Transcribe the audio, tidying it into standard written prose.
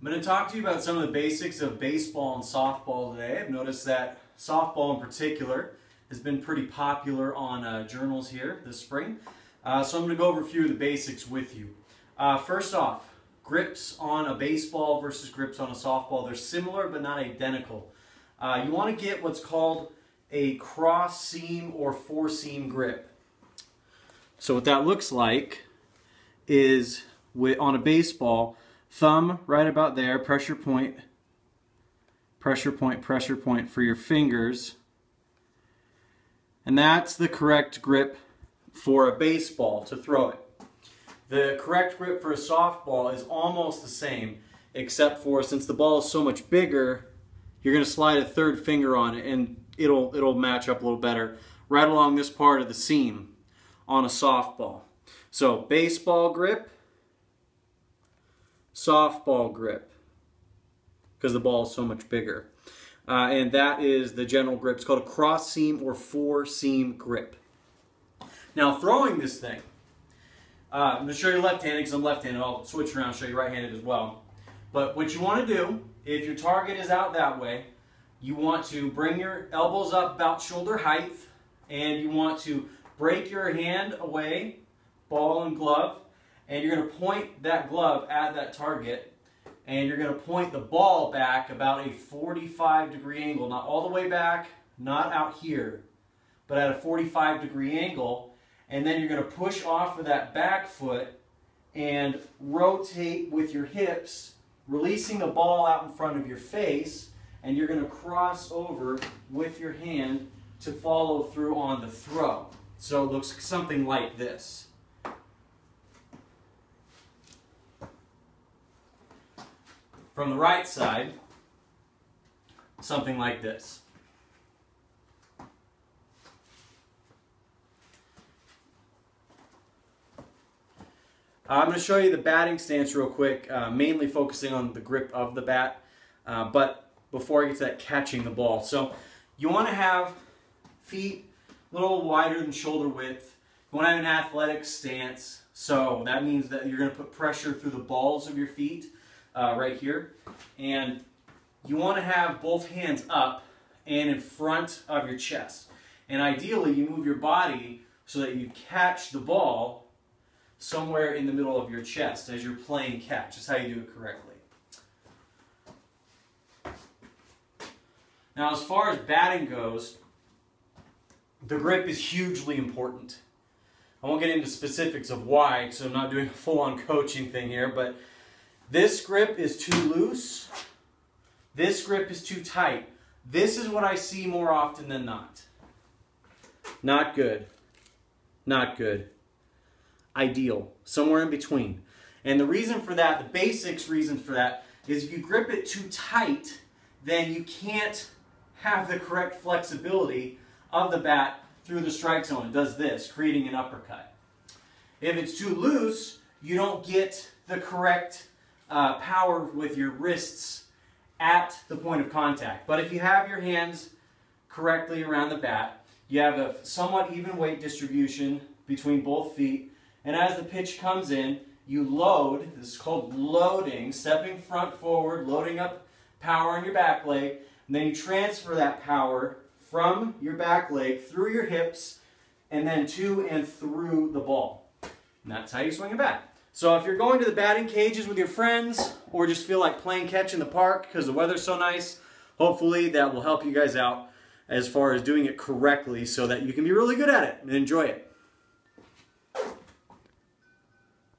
I'm going to talk to you about some of the basics of baseball and softball today. I've noticed that softball in particular has been pretty popular on journals here this spring. So I'm going to go over a few of the basics with you. First off, grips on a baseball versus grips on a softball. They're similar but not identical. You want to get what's called a cross seam or four seam grip. So what that looks like is on a baseball, thumb right about there, pressure point for your fingers. And that's the correct grip for a baseball to throw it. The correct grip for a softball is almost the same, except for since the ball is so much bigger, you're going to slide a third finger on it and it'll match up a little better right along this part of the seam on a softball. So baseball grip, softball grip, because the ball is so much bigger. And that is the general grip. It's called a cross seam or four seam grip. Now throwing this thing, I'm going to show you left-handed because I'm left-handed. I'll switch around and show you right-handed as well. But what you want to do, if your target is out that way, you want to bring your elbows up about shoulder height, and you want to break your hand away, ball and glove, and you're going to point that glove at that target, and you're going to point the ball back about a 45-degree angle, not all the way back, not out here, but at a 45-degree angle, and then you're going to push off of that back foot and rotate with your hips, releasing the ball out in front of your face, and you're going to cross over with your hand to follow through on the throw. So it looks something like this. From the right side, something like this. I'm going to show you the batting stance real quick, mainly focusing on the grip of the bat, but before I get to that, catching the ball. So you want to have feet a little wider than shoulder width. You want to have an athletic stance, so that means that you're going to put pressure through the balls of your feet right here. And you want to have both hands up and in front of your chest. And ideally, you move your body so that you catch the ball somewhere in the middle of your chest as you're playing catch. That's how you do it correctly. Now, as far as batting goes, the grip is hugely important. I won't get into specifics of why, because I'm not doing a full-on coaching thing here, but this grip is too loose. This grip is too tight. This is what I see more often than not. Not good. Not good. Ideal. Somewhere in between. And the reason for that, the basics reason for that, is if you grip it too tight, then you can't have the correct flexibility of the bat through the strike zone. It does this, creating an uppercut. If it's too loose, you don't get the correct power with your wrists at the point of contact. But if you have your hands correctly around the bat, you have a somewhat even weight distribution between both feet, and as the pitch comes in, you load. This is called loading, stepping front forward, loading up power on your back leg, and then you transfer that power from your back leg through your hips and then to and through the ball. And that's how you swing a bat. So if you're going to the batting cages with your friends or just feel like playing catch in the park because the weather's so nice, hopefully that will help you guys out as far as doing it correctly so that you can be really good at it and enjoy it.